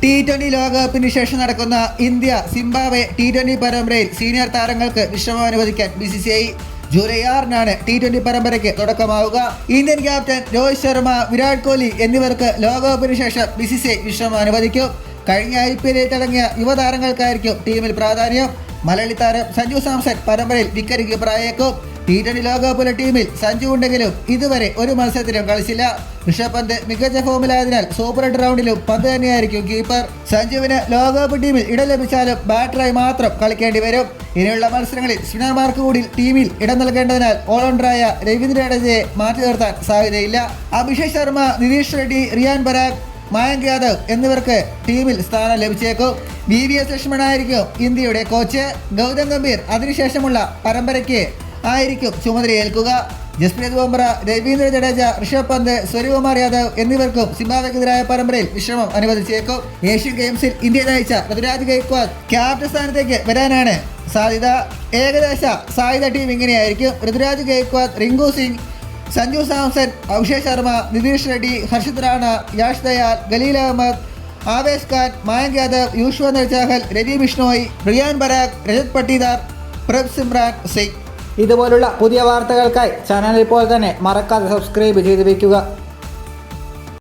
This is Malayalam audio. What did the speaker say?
T20 ലോകകപ്പിന് ശേഷം നടക്കുന്ന ഇന്ത്യ സിംബാബ്വെ T20 പരമ്പരയിൽ സീനിയർ താരങ്ങൾക്ക് വിശ്രമം അനുവദിക്കാൻ BCCI ജൂലൈ 6-നാണ് T20 പരമ്പരയ്ക്ക് തുടക്കമാവുക. ഇന്ത്യൻ ക്യാപ്റ്റൻ രോഹിത് ശർമ്മ, വിരാട് കോഹ്ലി എന്നിവർക്ക് ലോകകപ്പിന് ശേഷം BCCI വിശ്രമം അനുവദിക്കും. കഴിഞ്ഞ IPL തുടങ്ങിയ യുവതാരങ്ങൾക്കായിരിക്കും ടീമിൽ പ്രാധാന്യം. മലയാളി താരം സഞ്ജു സാംസൺ പരമ്പരയിൽ വിക്കറ്റ് കീപ്പറായേക്കും. T20 ലോകകപ്പിലെ ടീമിൽ സഞ്ജു ഉണ്ടെങ്കിലും ഇതുവരെ ഒരു മത്സരത്തിലും കളിച്ചില്ല. ഋഷഭ് പന്ത് മികച്ച ഫോമിലായതിനാൽ സൂപ്പർ 8 റൗണ്ടിലും പന്ത് തന്നെയായിരിക്കും കീപ്പർ. സഞ്ജുവിന് ലോകകപ്പ് ടീമിൽ ഇടം ലഭിച്ചാലും ബാറ്ററായി മാത്രം കളിക്കേണ്ടി വരും. ഇനിയുള്ള മത്സരങ്ങളിൽ സ്പിന്നർമാർക്ക് കൂടി ടീമിൽ ഇടം നൽകേണ്ടതിനാൽ ഓൾറൗണ്ടറായ രവീന്ദ്ര ജഡേജയെ മാറ്റി നിർത്താൻ സാധ്യതയില്ല. അഭിഷേക് ശർമ്മ, നിതീഷ് റെഡ്ഡി, റിയാൻ പരാഗ്, മയങ്ക് യാദവ് എന്നിവർക്ക് ടീമിൽ സ്ഥാനം ലഭിച്ചേക്കും. VVS ലക്ഷ്മണായിരിക്കും ഇന്ത്യയുടെ കോച്ച്. ഗൗതം ഗംഭീർ അതിനുശേഷമുള്ള പരമ്പരയ്ക്ക് ആയിരിക്കും ചുമതലയേൽക്കുക. ജസ്പ്രീത് ബുംറ, രവീന്ദ്ര ജഡേജ, ഋഷഭ് പന്ത്, സൂര്യകുമാർ യാദവ് എന്നിവർക്കും സിംബാബ്വെക്കെതിരായ പരമ്പരയിൽ വിശ്രമം അനുവദിച്ചേക്കും. ഏഷ്യൻ ഗെയിംസിൽ ഇന്ത്യ നയിച്ച ഋതുരാജ് ഗെയ്ക്വാദ് ക്യാപ്റ്റൻ സ്ഥാനത്തേക്ക് വരാനാണ് സാധ്യത. ഏകദേശ സാധ്യത ടീം ഇങ്ങനെയായിരിക്കും: ഋതുരാജ് ഗെയ്ക്വാദ്, റിങ്കു സിംഗ്, സഞ്ജു സാംസൺ, അഭിഷേക് ശർമ്മ, നിതീഷ് റെഡ്ഡി, ഹർഷിത് റാണ, യാഷ് ദയാൽ, ഖലീൽ അഹമ്മദ്, ആവേശ് ഖാൻ, മയങ്ക് യാദവ്, യുസ്വേന്ദ്ര ചഹൽ, രവി ബിഷ്ണോയ്, റിയാൻ പരാഗ്, രജത് പട്ടീദാർ, പ്രഭ്സിമ്രാൻ സിംഗ്. ഇതുപോലുള്ള പുതിയ വാർത്തകൾക്കായി ചാനൽ ഇപ്പോൾ തന്നെ മറക്കാതെ സബ്സ്ക്രൈബ് ചെയ്ത് വയ്ക്കുക.